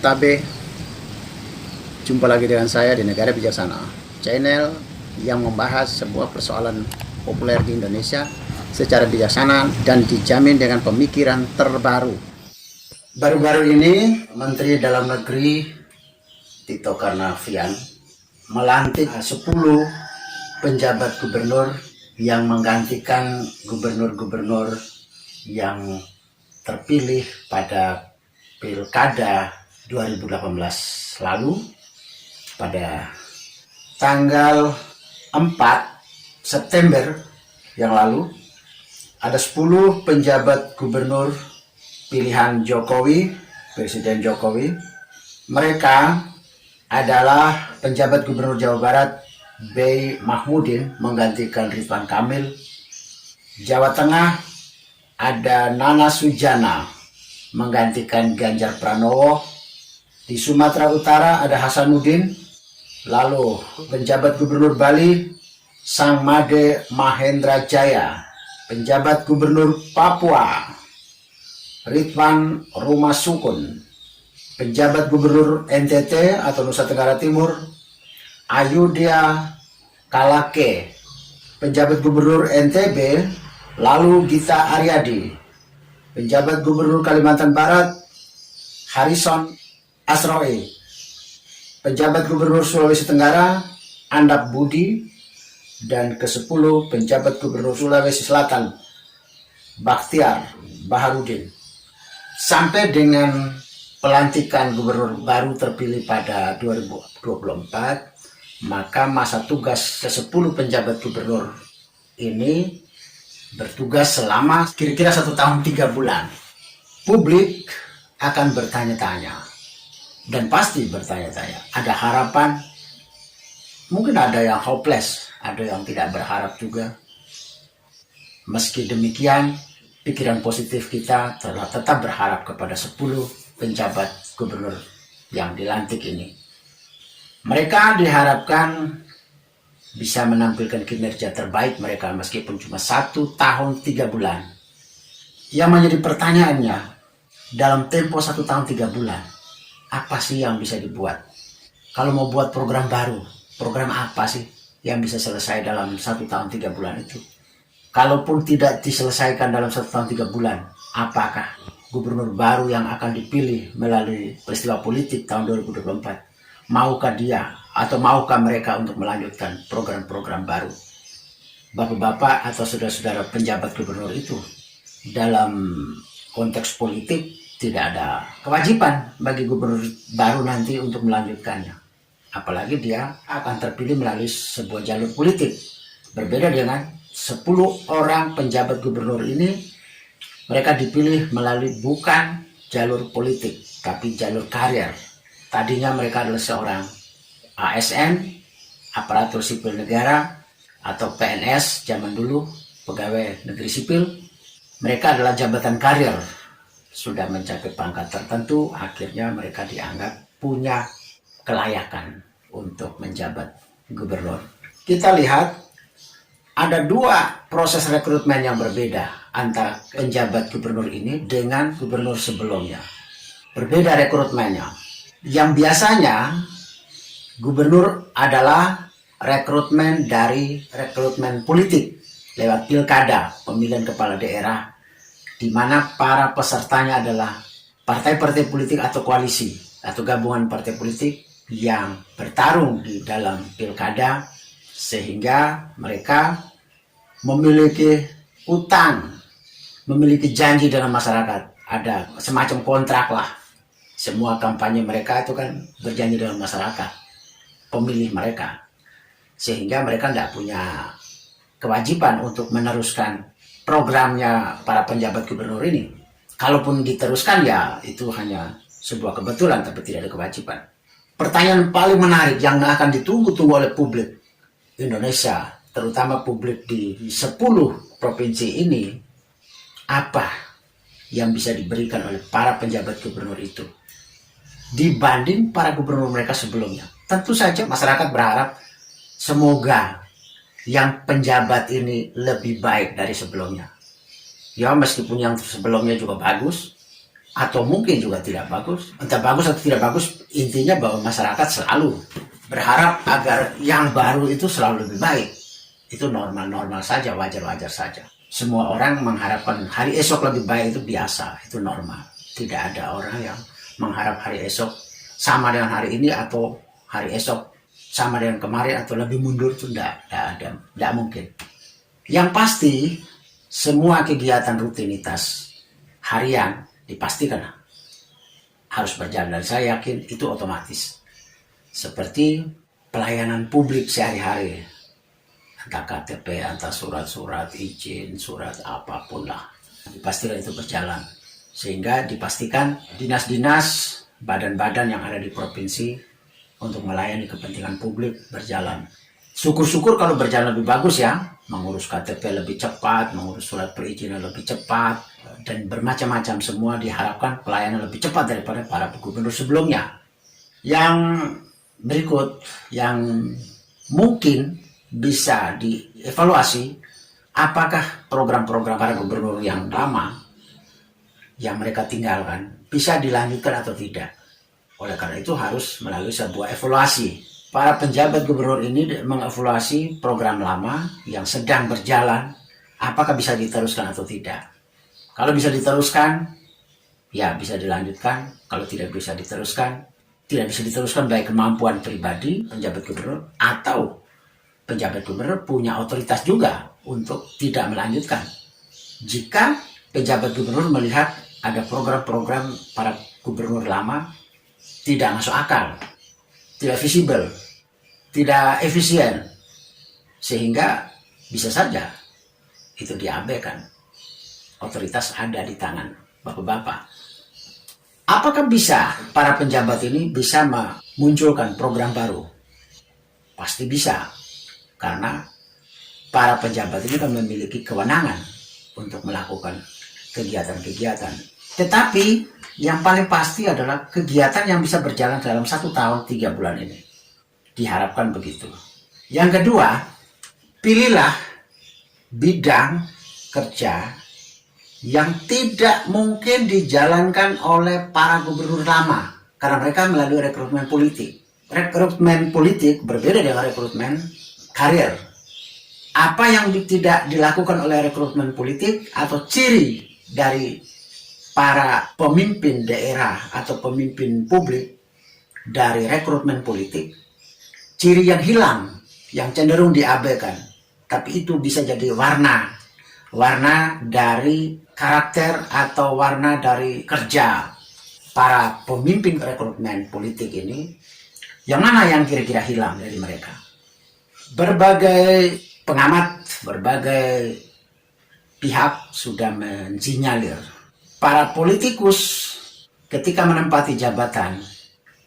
Tabe, jumpa lagi dengan saya di Negara Bijaksana, channel yang membahas sebuah persoalan populer di Indonesia secara bijaksana dan dijamin dengan pemikiran terbaru. Baru-baru ini Menteri Dalam Negeri Tito Karnavian melantik 10 penjabat gubernur yang menggantikan gubernur-gubernur yang terpilih pada Pilkada 2018 lalu. Pada tanggal 4 September yang lalu, ada 10 penjabat gubernur pilihan Jokowi, Presiden Jokowi. Mereka adalah penjabat gubernur Jawa Barat B. Mahmudin menggantikan Ridwan Kamil. Jawa Tengah ada Nana Sujana menggantikan Ganjar Pranowo. Di Sumatera Utara ada Hasanuddin. Lalu penjabat gubernur Bali Sang Made Mahendra Jaya. Penjabat gubernur Papua Ridwan Rumasukun. Penjabat gubernur NTT atau Nusa Tenggara Timur Ayudhya Kalake. Penjabat gubernur NTB lalu Gita Aryadi. Penjabat gubernur Kalimantan Barat Harrison Asroe. Penjabat gubernur Sulawesi Tenggara Andap Budi. Dan ke-10 penjabat gubernur Sulawesi Selatan Bakhtiar Baharudin. Sampai dengan pelantikan gubernur baru terpilih pada 2024, maka masa tugas ke-10 penjabat gubernur ini bertugas selama kira-kira 1 tahun 3 bulan. Publik akan bertanya-tanya, dan pasti bertanya-tanya. Ada harapan, mungkin ada yang hopeless, ada yang tidak berharap juga. Meski demikian, pikiran positif kita telah tetap berharap kepada 10 penjabat gubernur yang dilantik ini. Mereka diharapkan bisa menampilkan kinerja terbaik mereka meskipun cuma 1 tahun 3 bulan. Yang menjadi pertanyaannya, dalam tempo 1 tahun 3 bulan, apa sih yang bisa dibuat? Kalau mau buat program baru, program apa sih yang bisa selesai dalam 1 tahun 3 bulan itu? Kalaupun tidak diselesaikan dalam 1 tahun 3 bulan, apakah gubernur baru yang akan dipilih melalui peristiwa politik tahun 2024, maukah dia atau maukah mereka untuk melanjutkan program-program baru? Bapak-bapak atau saudara-saudara penjabat gubernur itu, dalam konteks politik tidak ada kewajiban bagi gubernur baru nanti untuk melanjutkannya. Apalagi dia akan terpilih melalui sebuah jalur politik. Berbeda dengan 10 orang penjabat gubernur ini, mereka dipilih melalui bukan jalur politik, tapi jalur karir. Tadinya mereka adalah seorang ASN, aparatur sipil negara, atau PNS zaman dulu, pegawai negeri sipil. Mereka adalah jabatan karir. Sudah mencapai pangkat tertentu, akhirnya mereka dianggap punya kelayakan untuk menjabat gubernur. Kita lihat ada 2 proses rekrutmen yang berbeda antara penjabat gubernur ini dengan gubernur sebelumnya. Berbeda rekrutmennya. Yang biasanya gubernur adalah rekrutmen dari rekrutmen politik lewat pilkada, pemilihan kepala daerah, di mana para pesertanya adalah partai-partai politik atau koalisi atau gabungan partai politik yang bertarung di dalam pilkada, sehingga mereka memiliki utang, memiliki janji dengan masyarakat. Ada semacam kontrak lah. Semua kampanye mereka itu kan berjanji dengan masyarakat, pemilih mereka. Sehingga mereka tidak punya kewajiban untuk meneruskan programnya para penjabat gubernur ini. Kalaupun diteruskan ya itu hanya sebuah kebetulan, tapi tidak ada kewajiban. Pertanyaan paling menarik yang akan ditunggu-tunggu oleh publik Indonesia, terutama publik di 10 provinsi ini, apa yang bisa diberikan oleh para penjabat gubernur itu dibanding para gubernur mereka sebelumnya? Tentu saja masyarakat berharap semoga yang penjabat ini lebih baik dari sebelumnya. Ya, meskipun yang sebelumnya juga bagus, atau mungkin juga tidak bagus, entah bagus atau tidak bagus, intinya bahwa masyarakat selalu berharap agar yang baru itu selalu lebih baik. Itu normal-normal saja, wajar-wajar saja. Semua orang mengharapkan hari esok lebih baik, itu biasa, itu normal. Tidak ada orang yang mengharap hari esok sama dengan hari ini atau hari esok sama dengan kemarin atau lebih mundur, itu tidak ada, tidak mungkin. Yang pasti semua kegiatan rutinitas harian dipastikan harus berjalan, dan saya yakin itu otomatis. Seperti pelayanan publik sehari-hari, entah KTP, entah surat-surat izin, surat apapun lah, dipastikan itu berjalan. Sehingga dipastikan dinas-dinas, badan-badan yang ada di provinsi untuk melayani kepentingan publik berjalan. Syukur-syukur kalau berjalan lebih bagus ya, mengurus KTP lebih cepat, mengurus surat perizinan lebih cepat, dan bermacam-macam, semua diharapkan pelayanan lebih cepat daripada para gubernur sebelumnya. Yang berikut yang mungkin bisa dievaluasi, apakah program-program para gubernur yang lama yang mereka tinggalkan bisa dilanjutkan atau tidak. Oleh karena itu harus melalui sebuah evaluasi. Para penjabat gubernur ini mengevaluasi program lama yang sedang berjalan, apakah bisa diteruskan atau tidak. Kalau bisa diteruskan, ya bisa dilanjutkan. Kalau tidak bisa diteruskan, tidak bisa diteruskan baik kemampuan pribadi penjabat gubernur atau penjabat gubernur punya otoritas juga untuk tidak melanjutkan. Jika penjabat gubernur melihat ada program-program para gubernur lama tidak masuk akal, tidak visible, tidak efisien, sehingga bisa saja itu diabaikan. Otoritas ada di tangan bapak-bapak. Apakah bisa para penjabat ini bisa memunculkan program baru? Pasti bisa, karena para penjabat ini kan memiliki kewenangan untuk melakukan kegiatan-kegiatan. Tetapi yang paling pasti adalah kegiatan yang bisa berjalan dalam 1 tahun 3 bulan ini. Diharapkan begitu. Yang kedua, pilihlah bidang kerja yang tidak mungkin dijalankan oleh para gubernur lama, karena mereka melalui rekrutmen politik. Rekrutmen politik berbeda dengan rekrutmen karir. Apa yang tidak dilakukan oleh rekrutmen politik atau ciri dari para pemimpin daerah atau pemimpin publik dari rekrutmen politik, ciri yang hilang, yang cenderung diabaikan, tapi itu bisa jadi warna dari karakter atau warna dari kerja para pemimpin rekrutmen politik ini. Yang mana yang kira-kira hilang dari mereka? Berbagai pengamat, berbagai pihak sudah mensinyalir para politikus ketika menempati jabatan,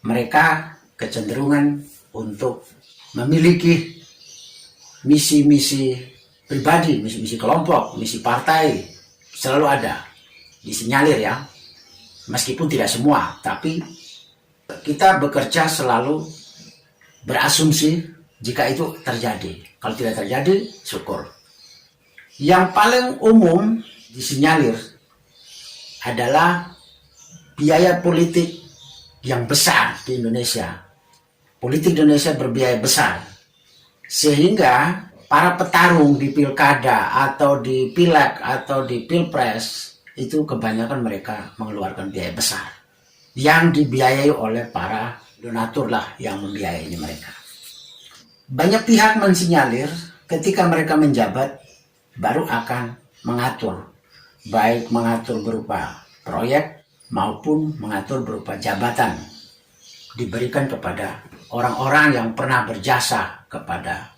mereka kecenderungan untuk memiliki misi-misi pribadi, misi-misi kelompok, misi partai, selalu ada, disinyalir ya. Meskipun tidak semua, tapi kita bekerja selalu berasumsi jika itu terjadi. Kalau tidak terjadi, syukur. Yang paling umum disinyalir adalah biaya politik yang besar di Indonesia. Politik Indonesia berbiaya besar, sehingga para petarung di pilkada atau di pileg atau di pilpres itu kebanyakan mereka mengeluarkan biaya besar yang dibiayai oleh para donatur lah yang membiayai mereka. Banyak pihak mensinyalir ketika mereka menjabat baru akan mengatur, baik mengatur berupa proyek maupun mengatur berupa jabatan, diberikan kepada orang-orang yang pernah berjasa kepada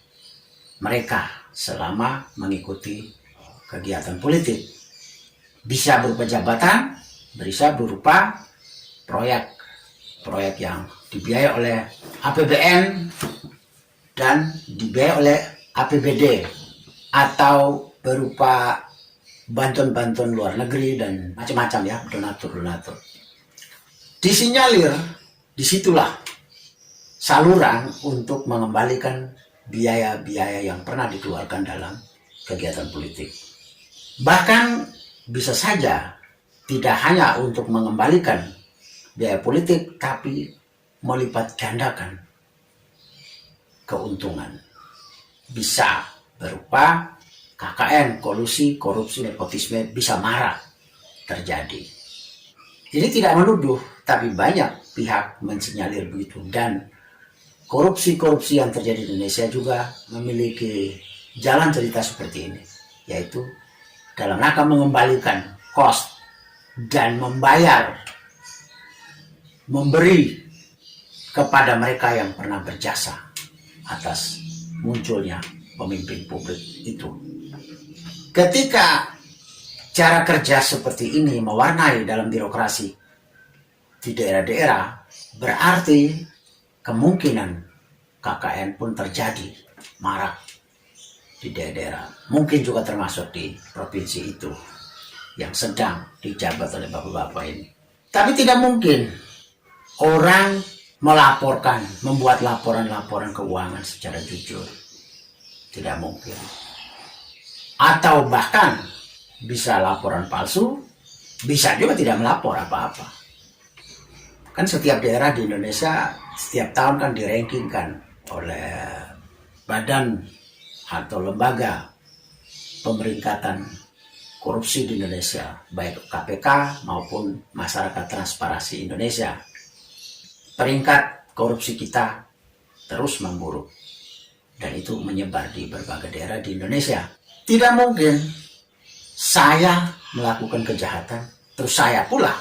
mereka selama mengikuti kegiatan politik. Bisa berupa jabatan, bisa berupa proyek yang dibiayai oleh APBN dan dibiayai oleh APBD, atau berupa bantuan-bantuan luar negeri dan macam-macam ya, donatur-donatur. Disinyalir, disitulah saluran untuk mengembalikan biaya-biaya yang pernah dikeluarkan dalam kegiatan politik. Bahkan bisa saja tidak hanya untuk mengembalikan biaya politik, tapi melipat gandakan keuntungan. Bisa berupa KKN, kolusi, korupsi, nepotisme bisa marak terjadi. Ini tidak menuduh, tapi banyak pihak mensinyalir begitu. Dan korupsi-korupsi yang terjadi di Indonesia juga memiliki jalan cerita seperti ini, yaitu dalam rangka mengembalikan cost dan membayar, memberi kepada mereka yang pernah berjasa atas munculnya pemimpin publik itu. Ketika cara kerja seperti ini mewarnai dalam birokrasi di daerah-daerah, berarti kemungkinan KKN pun terjadi marak di daerah-daerah. Mungkin juga termasuk di provinsi itu yang sedang dijabat oleh bapak-bapak ini. Tapi tidak mungkin orang melaporkan, membuat laporan-laporan keuangan secara jujur. Tidak mungkin. Atau bahkan bisa laporan palsu, bisa juga tidak melapor apa-apa. Kan setiap daerah di Indonesia setiap tahun kan dirankingkan oleh badan atau lembaga pemeringkatan korupsi di Indonesia, baik KPK maupun Masyarakat Transparansi Indonesia. Peringkat korupsi kita terus memburuk, dan itu menyebar di berbagai daerah di Indonesia. Tidak mungkin saya melakukan kejahatan, terus saya pula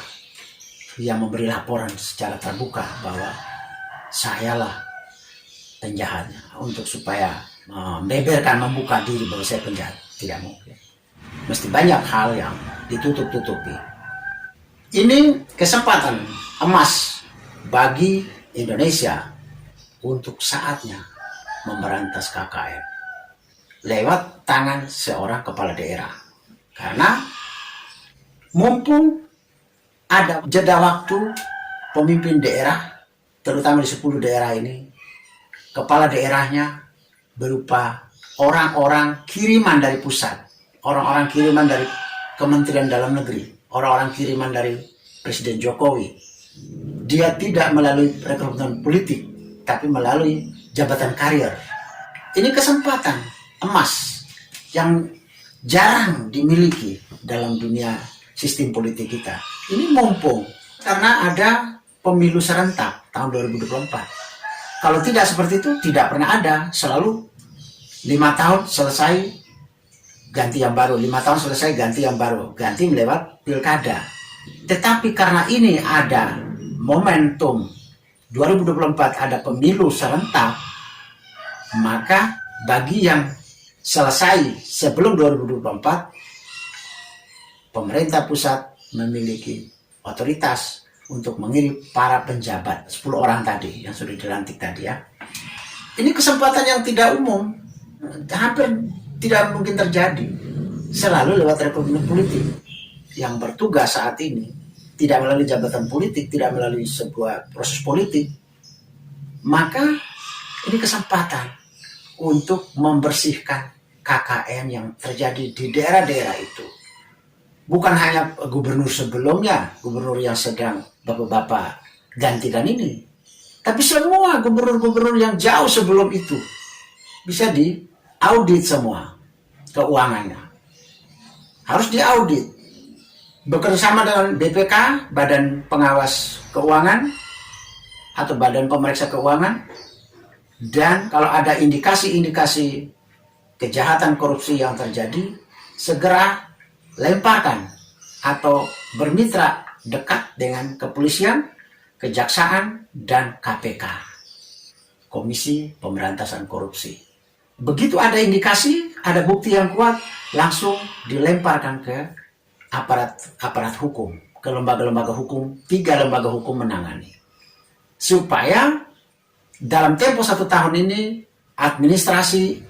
yang memberi laporan secara terbuka bahwa sayalah penjahatnya, untuk supaya membeberkan, membuka diri bahwa saya penjahat. Tidak mungkin. Mesti banyak hal yang ditutup-tutupi. Ini kesempatan emas bagi Indonesia untuk saatnya memberantas KKN lewat tangan seorang kepala daerah. Karena mumpung ada jeda waktu, pemimpin daerah, terutama di 10 daerah ini, kepala daerahnya berupa orang-orang kiriman dari pusat, orang-orang kiriman dari Kementerian Dalam Negeri, orang-orang kiriman dari Presiden Jokowi. Dia tidak melalui rekrutmen politik, tapi melalui jabatan karir. Ini kesempatan emas yang jarang dimiliki dalam dunia sistem politik kita. Ini mumpung karena ada pemilu serentak tahun 2024. Kalau tidak seperti itu, tidak pernah ada. Selalu 5 tahun selesai, ganti yang baru. 5 tahun selesai, ganti yang baru. Ganti melewat pilkada. Tetapi karena ini ada momentum 2024, ada pemilu serentak, maka bagi yang selesai sebelum 2024, pemerintah pusat memiliki otoritas untuk mengirim para penjabat 10 orang tadi yang sudah dilantik tadi ya. Ini kesempatan yang tidak umum, hampir tidak mungkin terjadi. Selalu lewat rekrutmen politik yang bertugas saat ini, tidak melalui jabatan politik, tidak melalui sebuah proses politik. Maka ini kesempatan untuk membersihkan KKN yang terjadi di daerah-daerah itu. Bukan hanya gubernur sebelumnya, gubernur yang sedang bapak-bapak gantikan ini, tapi semua gubernur-gubernur yang jauh sebelum itu bisa diaudit semua keuangannya. Harus diaudit. Bekerjasama dengan BPK, Badan Pengawas Keuangan, atau Badan Pemeriksa Keuangan. Dan kalau ada indikasi-indikasi kejahatan korupsi yang terjadi, segera lemparkan atau bermitra dekat dengan kepolisian, kejaksaan, dan KPK, Komisi Pemberantasan Korupsi. Begitu ada indikasi, ada bukti yang kuat, langsung dilemparkan ke aparat hukum, ke lembaga-lembaga hukum. 3 lembaga hukum menangani, supaya dalam tempo 1 tahun ini administrasi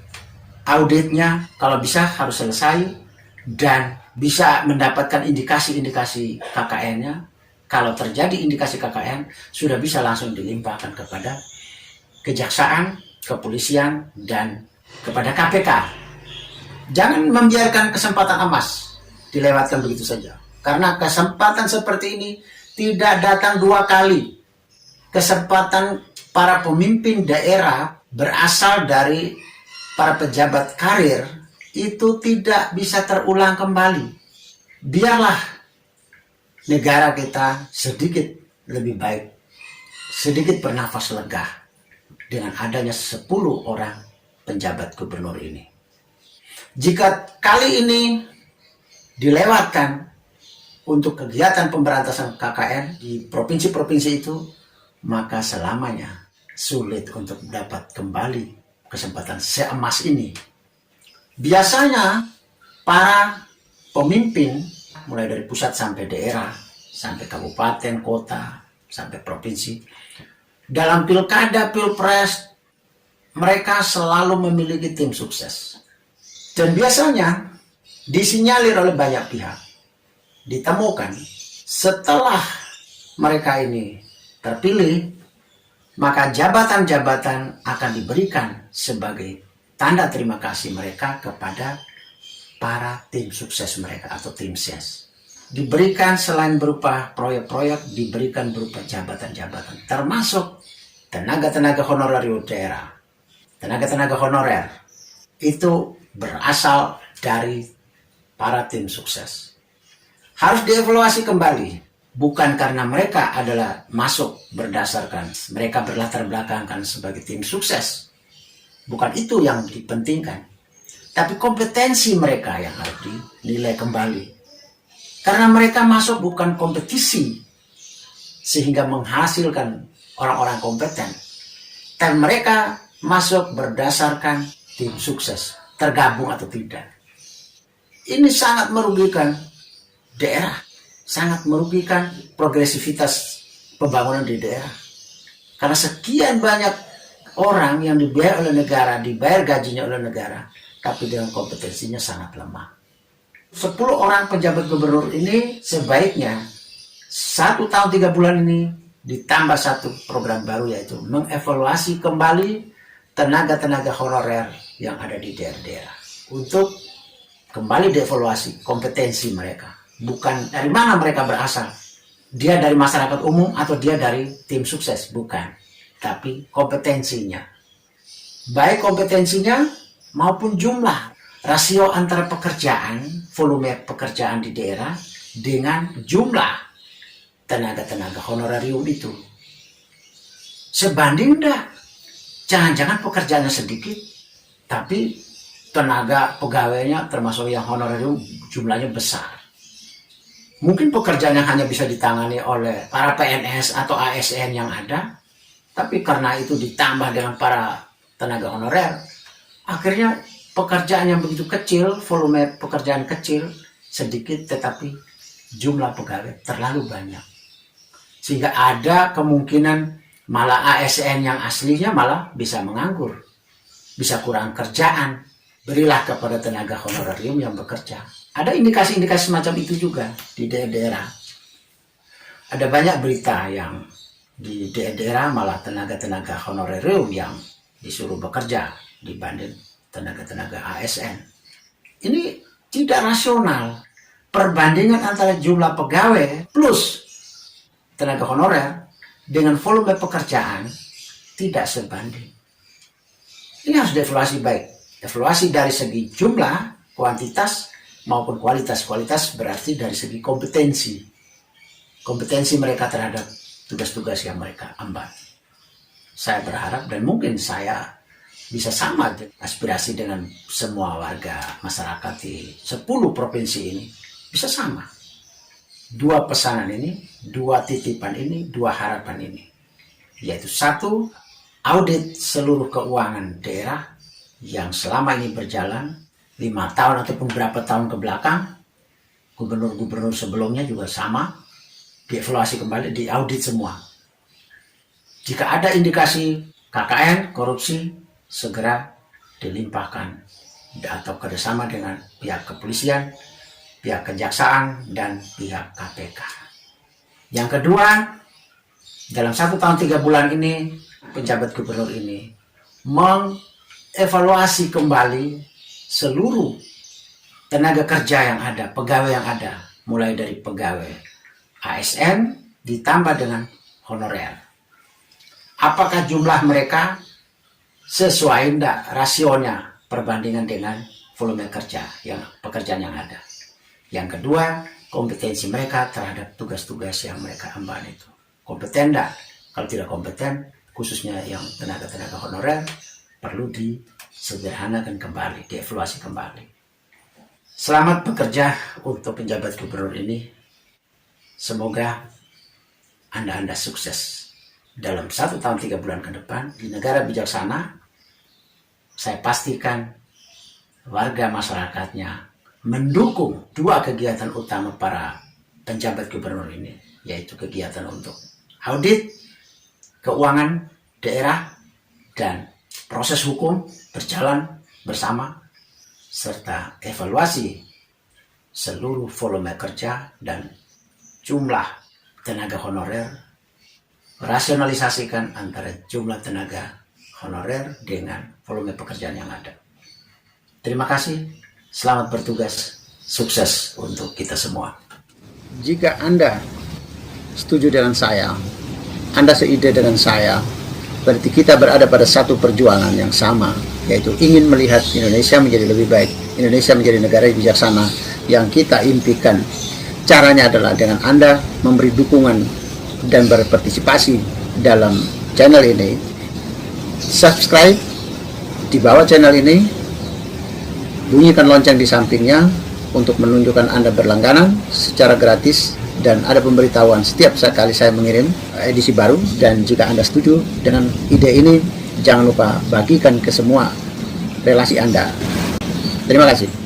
auditnya kalau bisa harus selesai, dan bisa mendapatkan indikasi-indikasi KKN-nya. Kalau terjadi indikasi KKN, sudah bisa langsung dilimpahkan kepada kejaksaan, kepolisian, dan kepada KPK. Jangan membiarkan kesempatan emas dilewatkan begitu saja. Karena kesempatan seperti ini tidak datang dua kali. Kesempatan para pemimpin daerah berasal dari para pejabat karir itu tidak bisa terulang kembali. Biarlah negara kita sedikit lebih baik, sedikit bernafas lega dengan adanya 10 orang penjabat gubernur ini. Jika kali ini dilewatkan untuk kegiatan pemberantasan KKN di provinsi-provinsi itu, maka selamanya sulit untuk dapat kembali kesempatan seemas ini. Biasanya para pemimpin mulai dari pusat sampai daerah, sampai kabupaten, kota, sampai provinsi, dalam pilkada, pilpres, mereka selalu memiliki tim sukses. Dan biasanya disinyalir oleh banyak pihak, ditemukan setelah mereka ini terpilih, maka jabatan-jabatan akan diberikan sebagai tanda terima kasih mereka kepada para tim sukses mereka atau tim ses. Diberikan selain berupa proyek-proyek, diberikan berupa jabatan-jabatan, termasuk tenaga-tenaga honorer daerah. Tenaga-tenaga honorer itu berasal dari para tim sukses. Harus dievaluasi kembali, bukan karena mereka adalah masuk berdasarkan mereka berlatar belakangkan sebagai tim sukses. Bukan itu yang dipentingkan. Tapi kompetensi mereka yang harus dinilai kembali. Karena mereka masuk bukan kompetisi sehingga menghasilkan orang-orang kompeten. Dan mereka masuk berdasarkan tim sukses, tergabung atau tidak. Ini sangat merugikan daerah, sangat merugikan progresivitas pembangunan di daerah. Karena sekian banyak orang yang dibayar oleh negara, dibayar gajinya oleh negara, tapi dengan kompetensinya sangat lemah. 10 orang penjabat gubernur ini sebaiknya 1 tahun 3 bulan ini ditambah 1 program baru, yaitu mengevaluasi kembali tenaga-tenaga honorer yang ada di daerah-daerah untuk kembali dievaluasi kompetensi mereka. Bukan dari mana mereka berasal, dia dari masyarakat umum atau dia dari tim sukses, bukan, tapi kompetensinya, baik kompetensinya maupun jumlah, rasio antara pekerjaan, volume pekerjaan di daerah dengan jumlah tenaga-tenaga honorarium itu sebanding enggak. Jangan-jangan pekerjaannya sedikit, tapi tenaga pegawainya termasuk yang honorarium jumlahnya besar. Mungkin pekerjaannya hanya bisa ditangani oleh para PNS atau ASN yang ada, tapi karena itu ditambah dengan para tenaga honorer, akhirnya pekerjaan yang begitu kecil, volume pekerjaan kecil, sedikit, tetapi jumlah pegawai terlalu banyak. Sehingga ada kemungkinan malah ASN yang aslinya malah bisa menganggur, bisa kurang kerjaan. Berilah kepada tenaga honorarium yang bekerja. Ada indikasi-indikasi semacam itu juga di daerah-daerah. Ada banyak berita yang di daerah-daerah malah tenaga-tenaga honorarium yang disuruh bekerja dibanding tenaga-tenaga ASN. Ini tidak rasional. Perbandingan antara jumlah pegawai plus tenaga honorer dengan volume pekerjaan tidak sebanding. Ini harus dievaluasi baik. Evaluasi dari segi jumlah, kuantitas maupun kualitas. Kualitas berarti dari segi kompetensi. Kompetensi mereka terhadap tugas-tugas yang mereka emban. Saya berharap dan mungkin saya bisa sama aspirasi dengan semua warga masyarakat di 10 provinsi ini. Bisa sama. 2 pesanan ini, 2 titipan ini, 2 harapan ini. Yaitu 1, audit seluruh keuangan daerah yang selama ini berjalan 5 tahun ataupun berapa tahun ke belakang. Gubernur-gubernur sebelumnya juga sama. Dievaluasi kembali, diaudit semua. Jika ada indikasi KKN, korupsi, segera dilimpahkan atau kerjasama dengan pihak kepolisian, pihak kejaksaan, dan pihak KPK. Yang kedua, dalam 1 tahun 3 bulan ini, penjabat gubernur ini mengevaluasi kembali seluruh tenaga kerja yang ada, pegawai yang ada, mulai dari pegawai ASN ditambah dengan honorer. Apakah jumlah mereka sesuai enggak rasionya perbandingan dengan volume kerja pekerjaan yang ada. Yang kedua, kompetensi mereka terhadap tugas-tugas yang mereka emban itu. Kompeten enggak? Kalau tidak kompeten, khususnya yang tenaga-tenaga honorer, perlu disederhanakan kembali, dievaluasi kembali. Selamat bekerja untuk penjabat gubernur ini. Semoga Anda sukses. Dalam 1 tahun 3 bulan ke depan, di negara bijaksana, saya pastikan warga masyarakatnya mendukung 2 kegiatan utama para penjabat gubernur ini, yaitu kegiatan untuk audit keuangan daerah dan proses hukum berjalan bersama, serta evaluasi seluruh volume kerja dan jumlah tenaga honorer, rasionalisasikan antara jumlah tenaga honorer dengan volume pekerjaan yang ada. Terima kasih, selamat bertugas, sukses untuk kita semua. Jika Anda setuju dengan saya, Anda seide dengan saya, berarti kita berada pada satu perjuangan yang sama, yaitu ingin melihat Indonesia menjadi lebih baik, Indonesia menjadi negara yang bijaksana yang kita impikan. Caranya adalah dengan Anda memberi dukungan dan berpartisipasi dalam channel ini. Subscribe di bawah channel ini, bunyikan lonceng di sampingnya untuk menunjukkan Anda berlangganan secara gratis, dan ada pemberitahuan setiap kali saya mengirim edisi baru. Dan jika Anda setuju dengan ide ini, jangan lupa bagikan ke semua relasi Anda. Terima kasih.